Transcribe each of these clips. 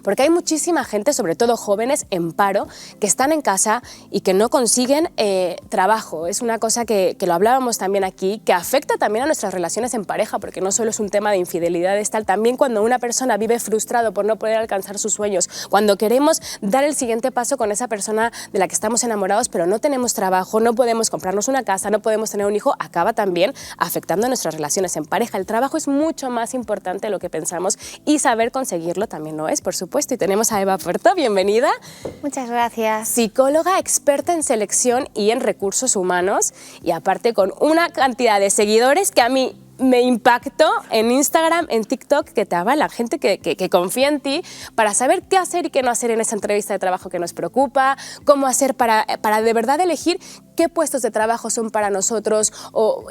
Porque hay muchísima gente, sobre todo jóvenes, en paro, que están en casa y que no consiguen trabajo. Es una cosa que lo hablábamos también aquí, que afecta también a nuestras relaciones en pareja, porque no solo es un tema de infidelidades, tal, también cuando una persona vive frustrado por no poder alcanzar sus sueños, cuando queremos dar el siguiente paso con esa persona de la que estamos enamorados, pero no tenemos trabajo, no podemos comprarnos una casa, no podemos tener un hijo, acaba también afectando a nuestras relaciones en pareja. El trabajo es mucho más importante de lo que pensamos y saber conseguirlo también lo es, por supuesto. Y tenemos a Eva Puerto, bienvenida. Muchas gracias. Psicóloga experta en selección y en recursos humanos y aparte con una cantidad de seguidores que a mí me impactó en Instagram, en TikTok, que te avalan, gente que confía en ti para saber qué hacer y qué no hacer en esa entrevista de trabajo que nos preocupa, cómo hacer para de verdad elegir qué puestos de trabajo son para nosotros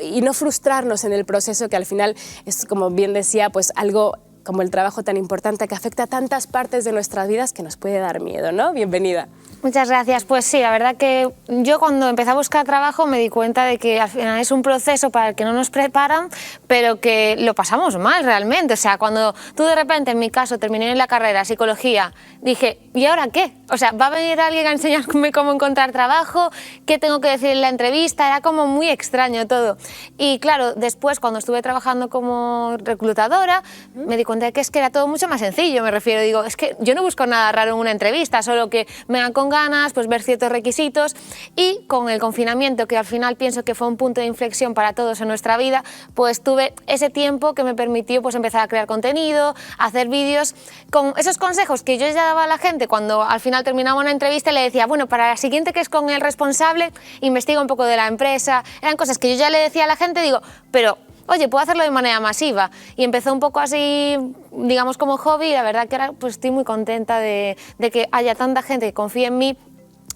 y no frustrarnos en el proceso, que al final es, como bien decía, pues algo como el trabajo tan importante que afecta a tantas partes de nuestras vidas que nos puede dar miedo, ¿no? Bienvenida. Muchas gracias. Pues sí, la verdad que yo cuando empecé a buscar trabajo me di cuenta de que al final es un proceso para el que no nos preparan, pero que lo pasamos mal realmente. O sea, cuando tú de repente, en mi caso, terminé en la carrera psicología, dije, ¿y ahora qué? O sea, ¿va a venir alguien a enseñarme cómo encontrar trabajo? ¿Qué tengo que decir en la entrevista? Era como muy extraño todo. Y claro, después cuando estuve trabajando como reclutadora, me di cuenta de que es que era todo mucho más sencillo, me refiero, digo, es que yo no busco nada raro en una entrevista, solo que me hagan con ganas, pues ver ciertos requisitos, y con el confinamiento, que al final pienso que fue un punto de inflexión para todos en nuestra vida, pues tuve ese tiempo que me permitió pues empezar a crear contenido, a hacer vídeos, con esos consejos que yo ya daba a la gente cuando al final terminaba una entrevista y le decía, bueno, para la siguiente que es con el responsable, investiga un poco de la empresa, eran cosas que yo ya le decía a la gente, digo, pero oye, puedo hacerlo de manera masiva. Y empezó un poco así, digamos, como hobby, y la verdad que ahora pues estoy muy contenta de que haya tanta gente que confíe en mí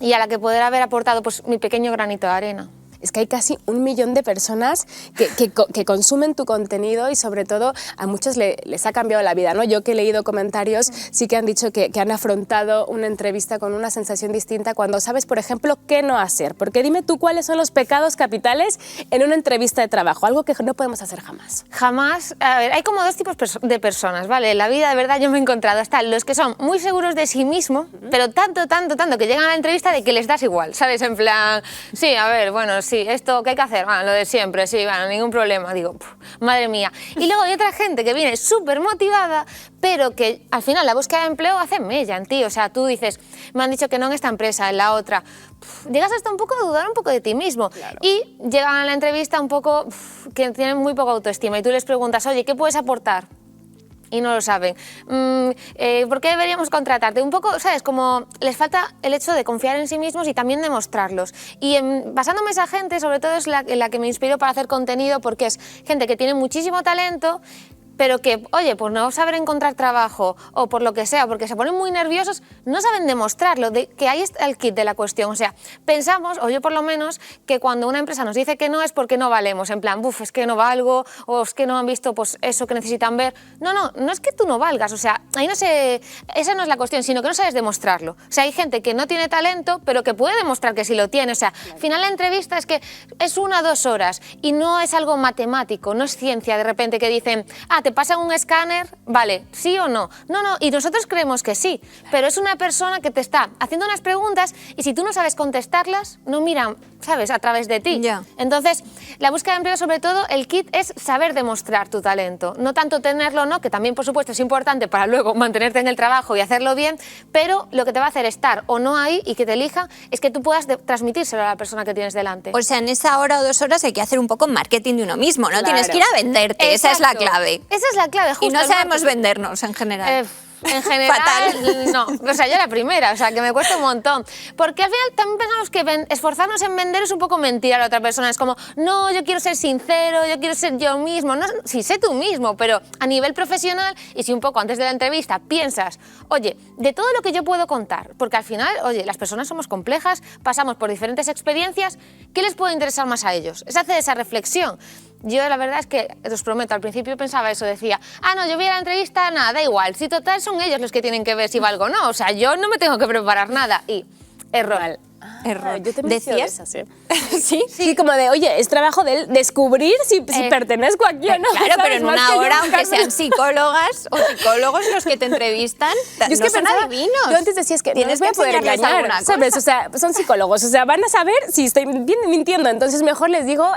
y a la que poder haber aportado pues mi pequeño granito de arena. Es que hay casi 1 millón de personas que consumen tu contenido y sobre todo a muchos les ha cambiado la vida, ¿no? Yo que he leído comentarios sí que han dicho que han afrontado una entrevista con una sensación distinta cuando sabes, por ejemplo, qué no hacer. Porque dime tú cuáles son los pecados capitales en una entrevista de trabajo, algo que no podemos hacer jamás. Jamás. A ver, hay como dos tipos de personas, ¿vale? En la vida de verdad yo me he encontrado, están los que son muy seguros de sí mismos, pero tanto que llegan a la entrevista de que les das igual, ¿sabes? En plan, sí, a ver, bueno, sí, esto, ¿qué hay que hacer? Bueno, lo de siempre, sí, bueno, ningún problema. Digo, madre mía. Y luego hay otra gente que viene súper motivada, pero que al final la búsqueda de empleo hace mella en ti. O sea, tú dices, me han dicho que no en esta empresa, en la otra. Llegas hasta un poco a dudar un poco de ti mismo. Claro. Y llegan a la entrevista un poco que tienen muy poca autoestima y tú les preguntas, oye, ¿qué puedes aportar? Y no lo saben. ¿Por qué deberíamos contratarte? Un poco, ¿sabes? Como les falta el hecho de confiar en sí mismos y también demostrarlos. Y basándome en esa gente, sobre todo es la que me inspiró para hacer contenido, porque es gente que tiene muchísimo talento, pero que, oye, por no saber encontrar trabajo o por lo que sea, porque se ponen muy nerviosos, no saben demostrarlo, que ahí está el kit de la cuestión. O sea, pensamos, o yo por lo menos, que cuando una empresa nos dice que no es porque no valemos, en plan, buf, es que no valgo, o es que no han visto pues eso que necesitan ver. No es que tú no valgas, o sea, ahí esa no es la cuestión, sino que no sabes demostrarlo. O sea, hay gente que no tiene talento, pero que puede demostrar que sí lo tiene. O sea, al final la entrevista es que es 1 o 2 horas y no es algo matemático, no es ciencia de repente que dicen, te pasan un escáner, vale, ¿sí o no? No, y nosotros creemos que sí, pero es una persona que te está haciendo unas preguntas y si tú no sabes contestarlas, no miran, ¿sabes?, a través de ti. Yeah. Entonces, la búsqueda de empleo, sobre todo, el kit es saber demostrar tu talento, no tanto tenerlo, ¿no?, que también, por supuesto, es importante para luego mantenerte en el trabajo y hacerlo bien, pero lo que te va a hacer estar o no ahí y que te elija es que tú puedas transmitírselo a la persona que tienes delante. O sea, en esa hora o 2 horas hay que hacer un poco marketing de uno mismo, ¿no? Claro. Tienes que ir a venderte, Exacto. esa es la clave. Esa es la clave, justo. Y no sabemos vendernos en general. En general, fatal. no. O sea, yo la primera, o sea, que me cuesta un montón. Porque al final también pensamos que esforzarnos en vender es un poco mentir a la otra persona. Es como, no, yo quiero ser sincero, yo quiero ser yo mismo. No, sí, sé tú mismo, pero a nivel profesional, y si un poco antes de la entrevista piensas, oye, de todo lo que yo puedo contar, porque al final, oye, las personas somos complejas, pasamos por diferentes experiencias, ¿qué les puede interesar más a ellos? Es hacer esa reflexión. Yo la verdad es que, os prometo, al principio pensaba eso, decía, no, yo voy a la entrevista, nada, da igual, si total son ellos los que tienen que ver si valgo o no, o sea, yo no me tengo que preparar nada, y error. error. Yo también he sido de esas, ¿eh? ¿Sí? Sí, como de, oye, es trabajo de él descubrir si pertenezco aquí o no. Claro, pero ¿sabes? en Más una que yo hora, aunque buscarme- sean psicólogas o psicólogos los que te entrevistan, Yo es no que son pensaba, adivinos. yo antes decía, es que no Tienes les voy a que poder enseñarles engañar, alguna ¿sabes? cosa. O sea, son psicólogos, o sea, van a saber si estoy mintiendo, entonces mejor les digo,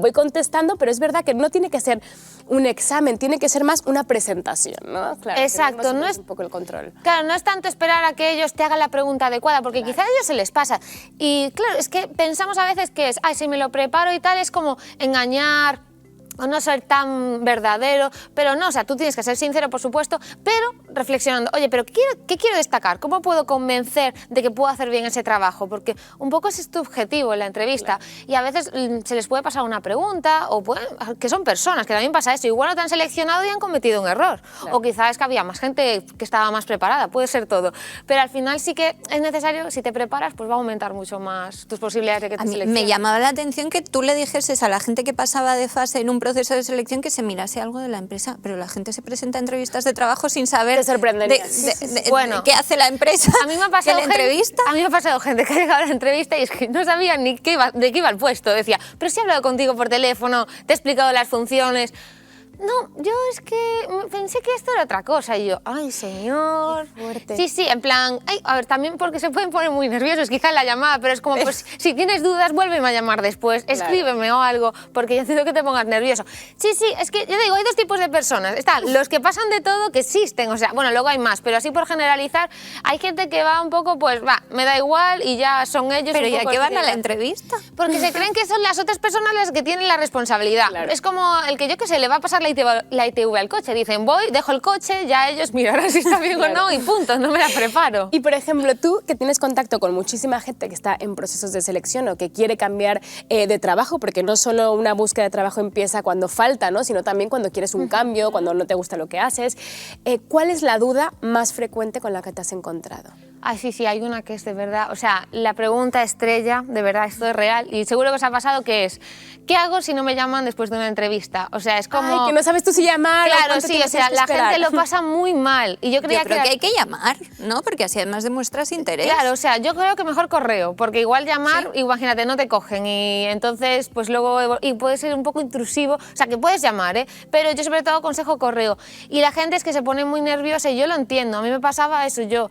voy contestando, pero es verdad que no tiene que ser un examen, tiene que ser más una presentación, ¿no? Claro, Exacto, tenemos no es- un poco el control. Claro, no es tanto esperar a que ellos te hagan la pregunta adecuada, porque quizá a ellos se les pasa. Y claro, es que pensamos a veces que es, ay, si me lo preparo y tal, es como engañar o no ser tan verdadero, pero no, o sea, tú tienes que ser sincero, por supuesto, pero reflexionando, oye, pero ¿qué quiero destacar? ¿Cómo puedo convencer de que puedo hacer bien ese trabajo? Porque un poco ese es tu objetivo en la entrevista, y a veces se les puede pasar una pregunta, o que son personas, que también pasa eso, igual no te han seleccionado y han cometido un error, o quizás es que había más gente que estaba más preparada, puede ser todo, pero al final sí que es necesario, si te preparas, pues va a aumentar mucho más tus posibilidades de que te A mí seleccionen. me llamaba la atención que tú le dijeses a la gente que pasaba de fase en un proceso de selección que se mirase algo de la empresa, pero la gente se presenta a entrevistas de trabajo sin saber Te sorprendería. Bueno, qué hace la empresa. A mí me ha pasado que la entrevista. A mí me ha pasado gente que ha llegado a la entrevista y es que no sabía ni de qué iba el puesto. Decía, pero si he hablado contigo por teléfono, te he explicado las funciones. No, yo es que pensé que esto era otra cosa. Y yo, ay, señor. Qué fuerte. Sí, sí, en plan, ay, a ver, también porque se pueden poner muy nerviosos, quizá en la llamada, pero es como, pues, si tienes dudas, vuélveme a llamar después, Claro. escríbeme o algo, porque yo entiendo que te pongas nervioso. Sí, sí, es que yo digo, hay dos tipos de personas. Están los que pasan de todo, que existen, o sea, bueno, luego hay más, pero así por generalizar, hay gente que va un poco, pues, va, me da igual y ya son ellos. Pero un ¿y a poco qué van a la así. entrevista? Porque se creen que son las otras personas las que tienen la responsabilidad. Claro. Es como el que yo que sé, le va a pasar la ITV al coche. Dicen, voy, dejo el coche, ya ellos mirarán si está bien Claro. o no y punto, no me la preparo. Y por ejemplo, tú que tienes contacto con muchísima gente que está en procesos de selección o que quiere cambiar de trabajo, porque no solo una búsqueda de trabajo empieza cuando falta, ¿no? Sino también cuando quieres un cambio, cuando no te gusta lo que haces. ¿Cuál es la duda más frecuente con la que te has encontrado? Ay, sí, sí, hay una que es de verdad, o sea, la pregunta estrella, de verdad, esto es real, y seguro que os ha pasado, que es, ¿qué hago si no me llaman después de una entrevista? O sea, es como... Ay, que no sabes tú si llamar o Claro, cuánto sí, tiempo o sea, tienes que la gente esperar. lo pasa muy mal, y yo creía Yo creo que hay que llamar, ¿no? Porque así además demuestras interés. Claro, o sea, yo creo que mejor correo, porque igual llamar, imagínate, no te cogen y entonces pues luego y puede ser un poco intrusivo, o sea, que puedes llamar, ¿eh? Pero yo sobre todo aconsejo correo. Y la gente es que se pone muy nerviosa y yo lo entiendo, a mí me pasaba eso, yo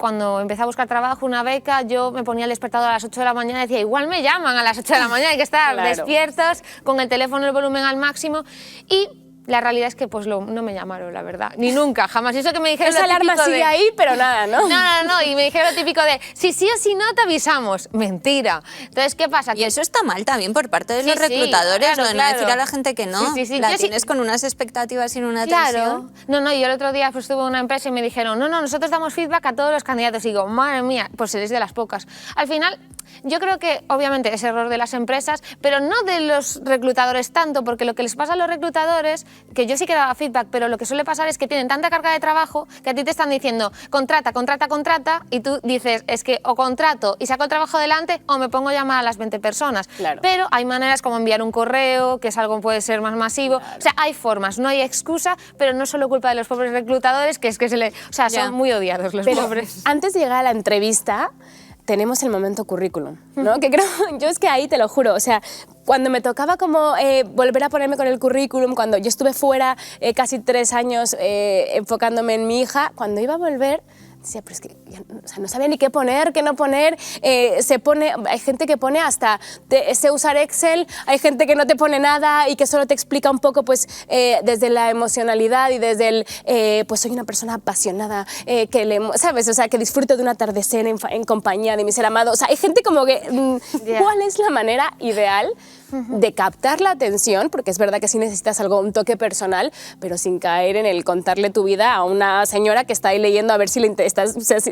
cuando empecé a buscar trabajo, una beca, yo me ponía el despertador a las 8 de la mañana y decía, igual me llaman a las 8 de la mañana, hay que estar Claro. despiertos, con el teléfono el volumen al máximo y... La realidad es que pues no me llamaron, la verdad, ni nunca, jamás. Y eso que me dijeron Esa lo alarma típico sigue de... ahí, pero nada, ¿no? No, y me dijeron lo típico de, si sí o si no te avisamos. Mentira. Entonces, ¿qué pasa? Y eso está mal también por parte de Sí, los sí, reclutadores, claro, lo de no claro. decir a la gente que no. Sí, sí, sí. La Yo sí- tienes con unas expectativas y una Claro. tensión. No, yo el otro día pues, estuve en una empresa y me dijeron, no, nosotros damos feedback a todos los candidatos. Y digo, madre mía, pues eres de las pocas. Al final, yo creo que obviamente es error de las empresas, pero no de los reclutadores tanto, porque lo que les pasa a los reclutadores, que yo sí que daba feedback, pero lo que suele pasar es que tienen tanta carga de trabajo que a ti te están diciendo, contrata, y tú dices, es que o contrato y saco el trabajo adelante o me pongo a llamar a las 20 personas. Claro. Pero hay maneras como enviar un correo, que es algo puede ser más masivo. O sea, hay formas, no hay excusa, pero no es solo culpa de los pobres reclutadores, que es que o sea, Ya. son muy odiados los Pero pobres. antes de llegar a la entrevista, tenemos el momento currículum, ¿no? Que creo, yo es que ahí te lo juro, o sea, cuando me tocaba como volver a ponerme con el currículum, cuando yo estuve fuera casi 3 años enfocándome en mi hija, cuando iba a volver, decía, pero es que ya, o sea, no sabía ni qué poner, qué no poner, hay gente que pone hasta, sé usar Excel, hay gente que no te pone nada y que solo te explica un poco pues desde la emocionalidad y desde el, pues soy una persona apasionada, ¿sabes? O sea, que disfruto de un atardecer en compañía de mi ser amado, o sea, hay gente como que, ¿cuál es la manera ideal de captar la atención? Porque es verdad que sí necesitas un toque personal, pero sin caer en el contarle tu vida a una señora que está ahí leyendo a ver si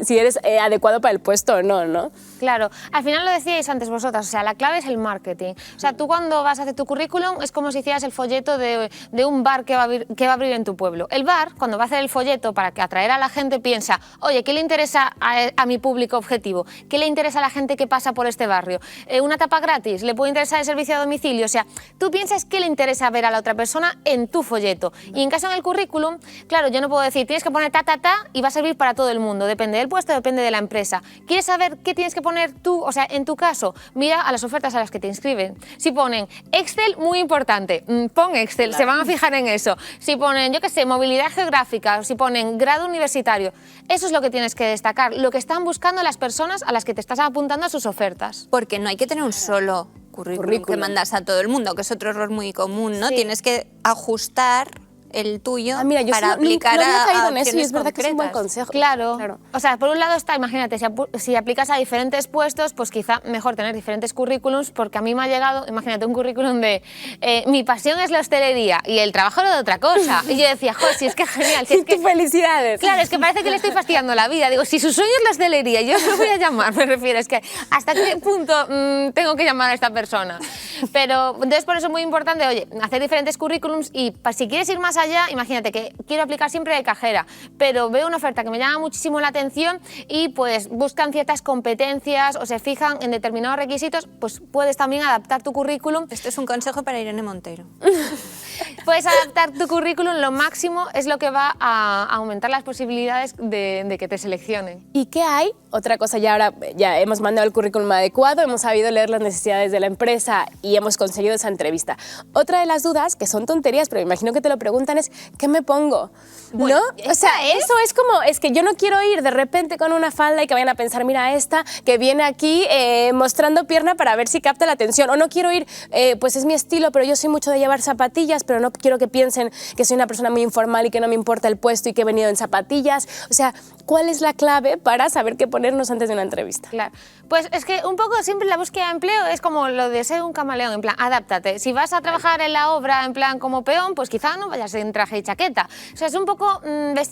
si eres adecuado para el puesto o no, ¿no? Claro, al final lo decíais antes vosotras, o sea, la clave es el marketing. O sea, tú cuando vas a hacer tu currículum es como si hicieras el folleto de un bar que va a abrir en tu pueblo. El bar, cuando va a hacer el folleto para atraer a la gente, piensa, oye, ¿qué le interesa a mi público objetivo? ¿Qué le interesa a la gente que pasa por este barrio? ¿Una tapa gratis? ¿Le puede interesar el servicio a domicilio. O sea, tú piensas qué le interesa ver a la otra persona en tu folleto. Y en caso en el currículum, claro, yo no puedo decir, tienes que poner ta, ta, ta, y va a servir para todo el mundo. Depende del puesto, depende de la empresa. ¿Quieres saber qué tienes que poner tú? O sea, en tu caso, mira a las ofertas a las que te inscriben. Si ponen Excel, muy importante, pon Excel, se van a fijar en eso. Si ponen, yo qué sé, movilidad geográfica, si ponen grado universitario, eso es lo que tienes que destacar, lo que están buscando las personas a las que te estás apuntando a sus ofertas. Porque no hay que tener un solo currículum que mandas a todo el mundo, que es otro error muy común, ¿no? Sí. Tienes que ajustar el tuyo Mira, yo para aplicar no había caído en eso y acciones es verdad que es un buen concretas. consejo. Claro. O sea, por un lado está, imagínate, si aplicas a diferentes puestos, pues quizá mejor tener diferentes currículums, porque a mí me ha llegado, imagínate, un currículum de mi pasión es la hostelería y el trabajo era de otra cosa. Y yo decía, joder, si es que genial. Si es que, ¡Felicidades! claro, es que parece que le estoy fastidiando la vida. Digo, si su sueño es la hostelería, yo lo voy a llamar, me refiero. Es que hasta qué punto tengo que llamar a esta persona. Pero entonces por eso es muy importante, oye, hacer diferentes currículums y si quieres ir más allá, imagínate que quiero aplicar siempre de cajera, pero veo una oferta que me llama muchísimo la atención y pues buscan ciertas competencias o se fijan en determinados requisitos, pues puedes también adaptar tu currículum. Esto es un consejo para Irene Montero. Puedes adaptar tu currículum, lo máximo es lo que va a aumentar las posibilidades de que te seleccionen. ¿Y qué hay? Otra cosa, ya ahora ya hemos mandado el currículum adecuado, hemos sabido leer las necesidades de la empresa y hemos conseguido esa entrevista. Otra de las dudas, que son tonterías, pero me imagino que te lo preguntan, es ¿qué me pongo? Bueno, ¿no? O sea, eso es como, es que yo no quiero ir de repente con una falda y que vayan a pensar, mira esta que viene aquí mostrando pierna para ver si capta la atención. O no quiero ir, pues es mi estilo, pero yo soy mucho de llevar zapatillas, pero no quiero que piensen que soy una persona muy informal y que no me importa el puesto y que he venido en zapatillas. O sea, ¿cuál es la clave para saber qué ponernos antes de una entrevista? Claro, pues es que un poco siempre la búsqueda de empleo es como lo de ser un camaleón, en plan, adáptate. Si vas a trabajar en la obra en plan como peón, pues quizá no vayas en traje y chaqueta. O sea, es un poco,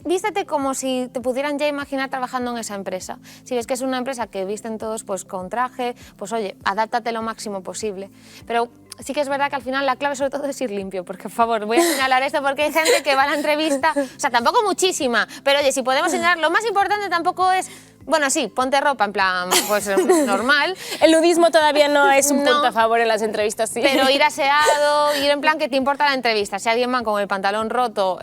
vístete como si te pudieran ya imaginar trabajando en esa empresa. Si ves que es una empresa que visten todos pues con traje, pues oye, adáptate lo máximo posible. Pero sí que es verdad que al final la clave sobre todo es ir limpio, porque por favor, voy a señalar esto porque hay gente que va a la entrevista, o sea, tampoco muchísima, pero oye, si podemos señalar, lo más importante tampoco es, bueno, sí, ponte ropa en plan, pues normal. El nudismo todavía no es un punto a favor en las entrevistas, sí. Pero ir aseado, ir en plan que te importa la entrevista. Si alguien va con el pantalón roto,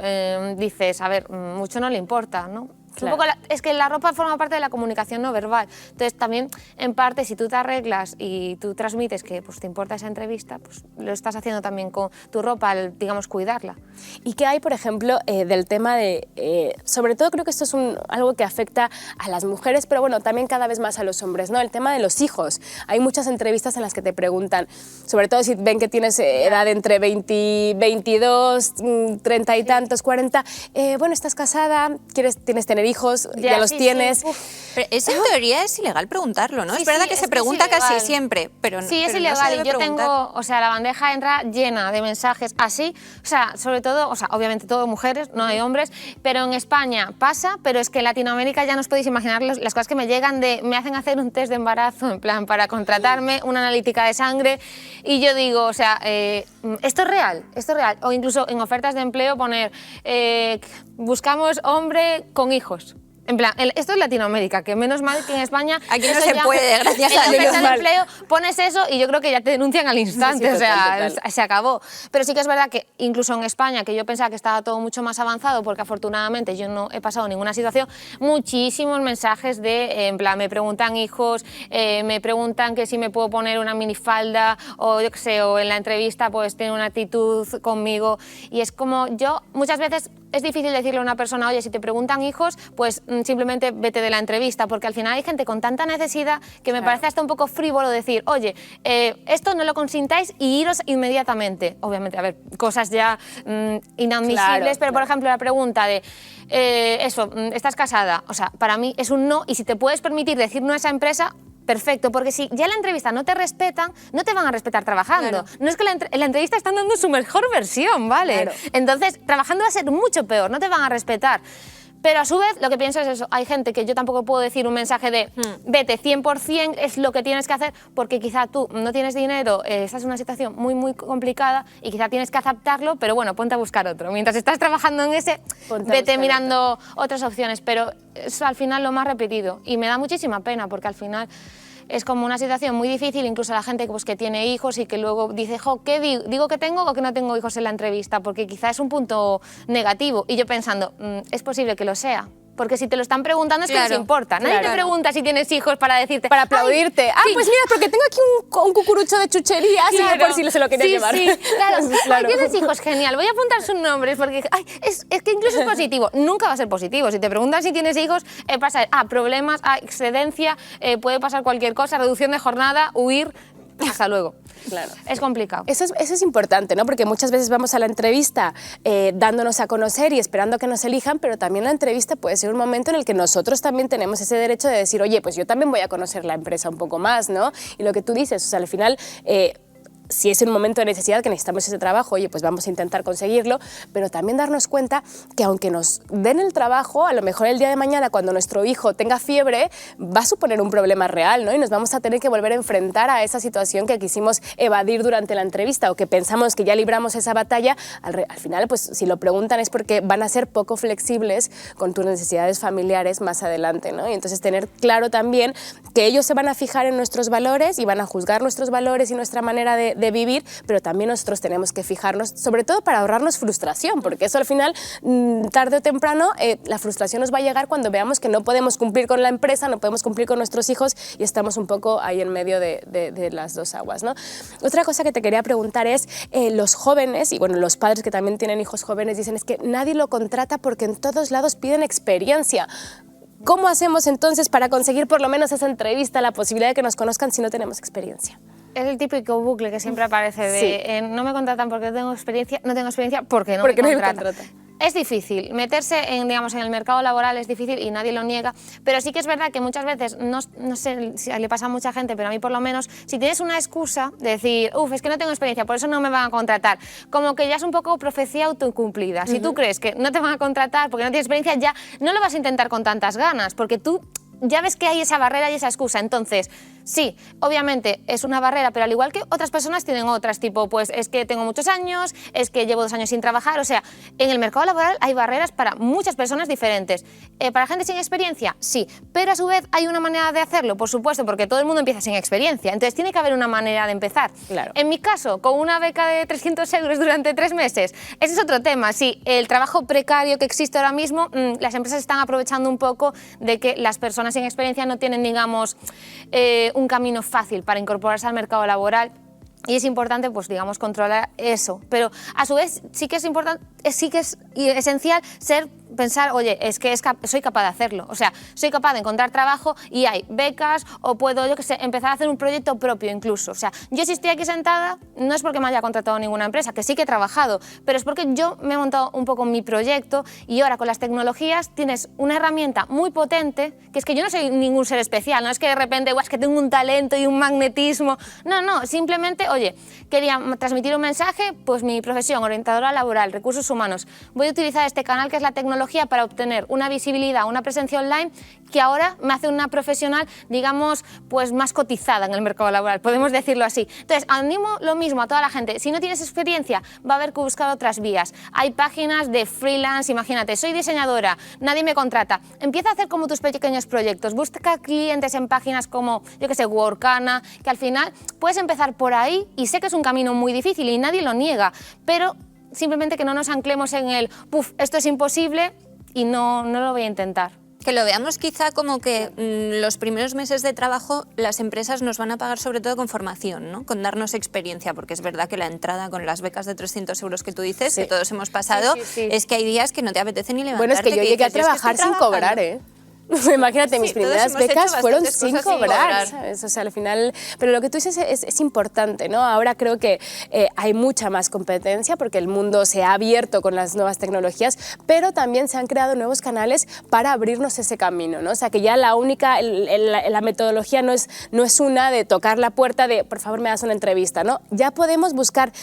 dices, a ver, mucho no le importa, ¿no? Claro. Un poco es que la ropa forma parte de la comunicación no verbal. Entonces también, en parte, si tú te arreglas y tú transmites que pues, te importa esa entrevista, pues lo estás haciendo también con tu ropa, al, digamos, cuidarla. ¿Y qué hay, por ejemplo, del tema de, sobre todo creo que esto es algo que afecta a las mujeres, pero bueno, también cada vez más a los hombres, ¿no? El tema de los hijos. Hay muchas entrevistas en las que te preguntan, sobre todo si ven que tienes edad entre 22, 30 y tantos, 40, bueno, estás casada, tienes tener hijos, ya los sí, tienes. Sí. Pero eso en teoría es ilegal preguntarlo, ¿no? Sí, es verdad sí, que es se pregunta ilegal. casi siempre, pero Sí, es pero no ilegal se y debe yo preguntar. tengo, o sea, la bandeja entra llena de mensajes así, o sea, sobre todo, o sea, obviamente todo mujeres, no hay hombres, pero en España pasa, pero es que en Latinoamérica ya no os podéis imaginar las cosas que me llegan de, me hacen hacer un test de embarazo, en plan, para contratarme, una analítica de sangre, y yo digo, o sea, esto es real, o incluso en ofertas de empleo poner, buscamos hombre con hijos. En plan, esto es Latinoamérica, que menos mal que en España... Aquí no eso se ya- puede, gracias a en Dios. la oferta de empleo pones eso y yo creo que ya te denuncian al instante, Sí, o sea, total. se acabó. Pero sí que es verdad que incluso en España, que yo pensaba que estaba todo mucho más avanzado, porque afortunadamente yo no he pasado ninguna situación, muchísimos mensajes de, en plan, me preguntan hijos, me preguntan que si me puedo poner una minifalda, o yo qué sé, o en la entrevista pues tiene una actitud conmigo, y es como yo, muchas veces es difícil decirle a una persona, oye, si te preguntan hijos, pues simplemente vete de la entrevista, porque al final hay gente con tanta necesidad que me parece hasta un poco frívolo decir, oye, esto no lo consintáis y iros inmediatamente. Obviamente, a ver, cosas ya inadmisibles, Claro, pero por ejemplo la pregunta de, ¿estás casada? O sea, para mí es un no, y si te puedes permitir decir no a esa empresa, perfecto, porque si ya en la entrevista no te respetan, no te van a respetar trabajando. Claro. No es que en la entrevista están dando su mejor versión, ¿vale? Claro. Entonces, trabajando va a ser mucho peor, no te van a respetar. Pero a su vez, lo que pienso es eso, hay gente que yo tampoco puedo decir un mensaje de vete, 100% es lo que tienes que hacer, porque quizá tú no tienes dinero, estás en una situación muy, muy complicada y quizá tienes que aceptarlo, pero bueno, ponte a buscar otro. Mientras estás trabajando en ese, Ponte a vete buscar mirando otras opciones, pero es al final lo más repetido y me da muchísima pena porque al final es como una situación muy difícil, incluso la gente pues, que tiene hijos y que luego dice, jo, ¿qué digo que tengo o que no tengo hijos en la entrevista? Porque quizá es un punto negativo. Y yo pensando, es posible que lo sea. Porque si te lo están preguntando es que les importa. Nadie te pregunta si tienes hijos para decirte... Para aplaudirte. Sí. Pues mira, porque tengo aquí un cucurucho de chucherías y por si se lo quería llevar. Sí, claro. Ay, tienes hijos, genial. Voy a apuntar sus nombres porque es que incluso es positivo. Nunca va a ser positivo. Si te preguntan si tienes hijos, pasa problemas, excedencia, puede pasar cualquier cosa, reducción de jornada, huir... Hasta luego. Claro. Es complicado. Eso es importante, ¿no? Porque muchas veces vamos a la entrevista dándonos a conocer y esperando que nos elijan, pero también la entrevista puede ser un momento en el que nosotros también tenemos ese derecho de decir, oye, pues yo también voy a conocer la empresa un poco más, ¿no? Y lo que tú dices, o sea, al final... si es un momento de necesidad que necesitamos ese trabajo, oye, pues vamos a intentar conseguirlo, pero también darnos cuenta que aunque nos den el trabajo, a lo mejor el día de mañana cuando nuestro hijo tenga fiebre, va a suponer un problema real, ¿no? Y nos vamos a tener que volver a enfrentar a esa situación que quisimos evadir durante la entrevista o que pensamos que ya libramos esa batalla. Al final, pues si lo preguntan es porque van a ser poco flexibles con tus necesidades familiares más adelante, ¿no? Y entonces tener claro también que ellos se van a fijar en nuestros valores y van a juzgar nuestros valores y nuestra manera de vivir, pero también nosotros tenemos que fijarnos, sobre todo para ahorrarnos frustración, porque eso al final, tarde o temprano, la frustración nos va a llegar cuando veamos que no podemos cumplir con la empresa, no podemos cumplir con nuestros hijos y estamos un poco ahí en medio de las dos aguas, ¿no? Otra cosa que te quería preguntar es, los jóvenes, y bueno, los padres que también tienen hijos jóvenes dicen es que nadie lo contrata porque en todos lados piden experiencia. ¿Cómo hacemos entonces para conseguir por lo menos esa entrevista, la posibilidad de que nos conozcan si no tenemos experiencia? Es el típico bucle que siempre aparece de no me contratan porque no tengo experiencia porque no me contratan. Es difícil, meterse en el mercado laboral es difícil y nadie lo niega, pero sí que es verdad que muchas veces, no sé si le pasa a mucha gente, pero a mí por lo menos, si tienes una excusa de decir, es que no tengo experiencia, por eso no me van a contratar, como que ya es un poco profecía autocumplida. Si tú crees que no te van a contratar porque no tienes experiencia, ya no lo vas a intentar con tantas ganas, porque tú ya ves que hay esa barrera y esa excusa. Entonces, sí, obviamente es una barrera, pero al igual que otras personas tienen otras, tipo, pues es que tengo muchos años, es que llevo 2 años sin trabajar, o sea, en el mercado laboral hay barreras para muchas personas diferentes. ¿Para gente sin experiencia? Sí, pero a su vez hay una manera de hacerlo, por supuesto, porque todo el mundo empieza sin experiencia, entonces tiene que haber una manera de empezar. Claro. En mi caso, con una beca de 300 euros durante 3 meses, ese es otro tema. Sí, el trabajo precario que existe ahora mismo, las empresas están aprovechando un poco de que las personas sin experiencia no tienen, digamos, un camino fácil para incorporarse al mercado laboral. Y es importante, pues digamos, controlar eso. Pero a su vez sí que es importante, sí que es esencial pensar, oye, es que soy capaz de hacerlo. O sea, soy capaz de encontrar trabajo y hay becas o puedo, yo qué sé, empezar a hacer un proyecto propio incluso. O sea, yo si estoy aquí sentada no es porque me haya contratado ninguna empresa, que sí que he trabajado, pero es porque yo me he montado un poco mi proyecto y ahora con las tecnologías tienes una herramienta muy potente, que es que yo no soy ningún ser especial, no es que de repente, es que tengo un talento y un magnetismo. No, simplemente, oye, quería transmitir un mensaje, pues mi profesión, orientadora laboral, recursos humanos, voy a utilizar este canal que es la tecnología para obtener una visibilidad, una presencia online que ahora me hace una profesional, digamos, pues más cotizada en el mercado laboral, podemos decirlo así. Entonces, animo lo mismo a toda la gente, si no tienes experiencia, va a haber que buscar otras vías. Hay páginas de freelance, imagínate, soy diseñadora, nadie me contrata, empieza a hacer como tus pequeños proyectos, busca clientes en páginas como, yo que sé, Workana, que al final puedes empezar por ahí y sé que es un camino muy difícil y nadie lo niega, pero simplemente que no nos anclemos en el, esto es imposible y no lo voy a intentar. Que lo veamos quizá como que los primeros meses de trabajo las empresas nos van a pagar sobre todo con formación, ¿no? Con darnos experiencia, porque es verdad que la entrada con las becas de 300 euros que tú dices, que todos hemos pasado, es que hay días que no te apetece ni levantarte. Bueno, es que yo llegué a trabajar sin cobrar, ¿eh? Imagínate, mis primeras becas fueron sin cobrar, ¿sabes? O sea, al final, pero lo que tú dices es importante, ¿no? Ahora creo que hay mucha más competencia porque el mundo se ha abierto con las nuevas tecnologías, pero también se han creado nuevos canales para abrirnos ese camino, ¿no? O sea, que ya la única, la metodología no es una de tocar la puerta de, por favor, me das una entrevista, ¿no? Ya podemos buscar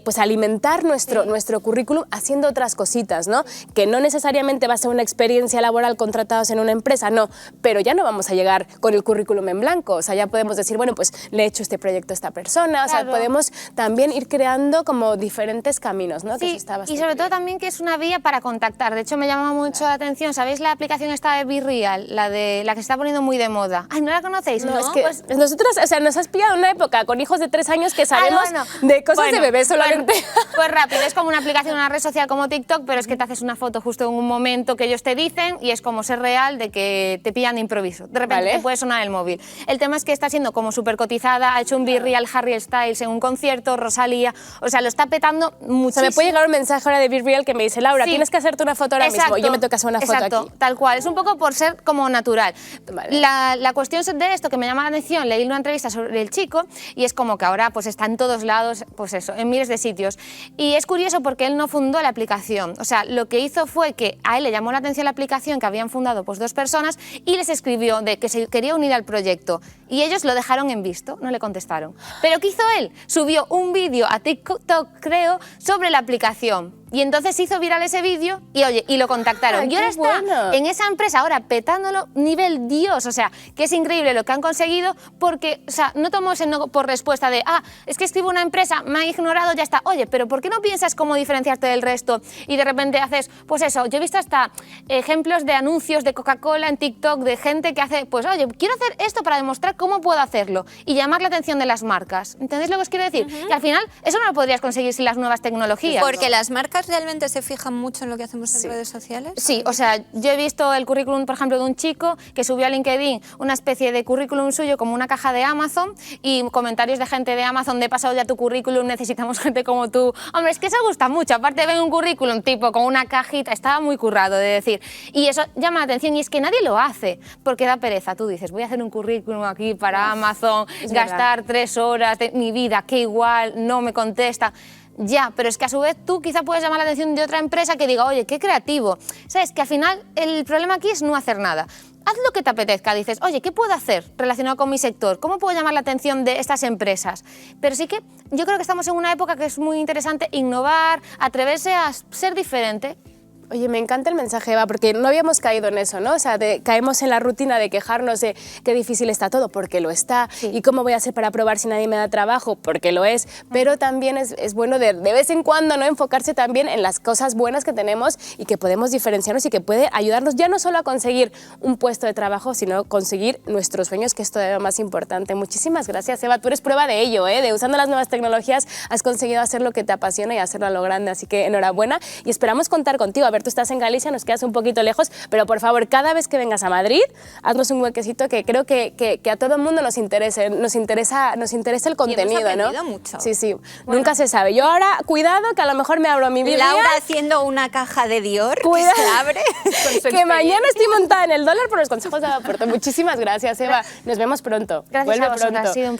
pues alimentar nuestro currículum haciendo otras cositas, ¿no? Que no necesariamente va a ser una experiencia laboral contratados en una empresa, no, pero ya no vamos a llegar con el currículum en blanco, o sea, ya podemos decir, bueno, pues le he hecho este proyecto a esta persona, o sea, podemos también ir creando como diferentes caminos, ¿no? Sí, que eso está y sobre todo también que es una vía para contactar. De hecho, me llama mucho la atención, ¿sabéis la aplicación esta de BeReal? La que se está poniendo muy de moda. Ay, ¿no la conocéis? No, es que pues nosotros, o sea, nos has pillado en una época con hijos de 3 años que sabemos de cosas de bebés solamente. Pues rápido, es como una aplicación, una red social como TikTok, pero es que te haces una foto justo en un momento que ellos te dicen y es como ser real de que te pillan de improviso. De repente te puede sonar el móvil. El tema es que está siendo como súper cotizada, ha hecho un BeReal Harry Styles en un concierto, Rosalía, o sea, lo está petando muchísimo. O sea, me puede llegar un mensaje ahora de BeReal que me dice, Laura, tienes que hacerte una foto ahora mismo. Yo me tengo que hacer una foto aquí. Tal cual, es un poco por ser como natural. La cuestión de esto que me llama la atención, leí una entrevista sobre el chico y es como que ahora pues está en todos lados, pues eso, en miles de sitios. Y es curioso porque él no fundó la aplicación, o sea, lo que hizo fue que a él le llamó la atención la aplicación que habían fundado pues 2 personas y les escribió de que se quería unir al proyecto y ellos lo dejaron en visto, no le contestaron. Pero ¿qué hizo él? Subió un vídeo a TikTok, creo, sobre la aplicación. Y entonces se hizo viral ese vídeo y, oye, y lo contactaron. Y ahora está en esa empresa, ahora petándolo nivel Dios. O sea, que es increíble lo que han conseguido porque, o sea, no tomó ese no por respuesta de, es que escribo una empresa, me han ignorado, ya está. Oye, pero ¿por qué no piensas cómo diferenciarte del resto? Y de repente haces, pues eso, yo he visto hasta ejemplos de anuncios de Coca-Cola en TikTok, de gente que hace, pues oye, quiero hacer esto para demostrar cómo puedo hacerlo y llamar la atención de las marcas. ¿Entendéis lo que os quiero decir? Que al final eso no lo podrías conseguir sin las nuevas tecnologías. Porque las marcas realmente se fijan mucho en lo que hacemos en redes sociales. Sí, o sea, yo he visto el currículum, por ejemplo, de un chico que subió a LinkedIn una especie de currículum suyo como una caja de Amazon y comentarios de gente de Amazon de pasado ya tu currículum, necesitamos gente como tú. Hombre, es que eso gusta mucho, aparte ven un currículum tipo con una cajita, estaba muy currado de decir. Y eso llama la atención y es que nadie lo hace, porque da pereza. Tú dices, voy a hacer un currículum aquí para Amazon, gastar 3 horas de mi vida, que igual no me contesta. Ya, pero es que a su vez tú quizá puedes llamar la atención de otra empresa que diga, oye, qué creativo. ¿Sabes? Que al final el problema aquí es no hacer nada. Haz lo que te apetezca, dices, oye, ¿qué puedo hacer relacionado con mi sector? ¿Cómo puedo llamar la atención de estas empresas? Pero sí que yo creo que estamos en una época que es muy interesante innovar, atreverse a ser diferente. Oye, me encanta el mensaje, Eva, porque no habíamos caído en eso, ¿no? O sea, caemos en la rutina de quejarnos de qué difícil está todo, porque lo está, y cómo voy a hacer para probar si nadie me da trabajo, porque lo es, pero también es bueno de vez en cuando, ¿no? Enfocarse también en las cosas buenas que tenemos y que podemos diferenciarnos y que puede ayudarnos ya no solo a conseguir un puesto de trabajo, sino conseguir nuestros sueños, que es todavía más importante. Muchísimas gracias, Eva, tú eres prueba de ello, ¿eh? De usando las nuevas tecnologías has conseguido hacer lo que te apasiona y hacerlo a lo grande, así que enhorabuena y esperamos contar contigo. A ver, tú estás en Galicia, nos quedas un poquito lejos, pero por favor, cada vez que vengas a Madrid, haznos un huequecito que creo que a todo el mundo nos interesa el contenido, y hemos ¿no? aprendido mucho. Sí, sí, bueno. Nunca se sabe. Yo ahora, cuidado, que a lo mejor me abro mi Biblia. Laura haciendo una caja de Dior que se abre que mañana estoy montada en el dólar por los consejos de Eva Puerto. Muchísimas gracias, Eva. Nos vemos pronto. Gracias Vuelve a vosotras, pronto. ha sido un placer.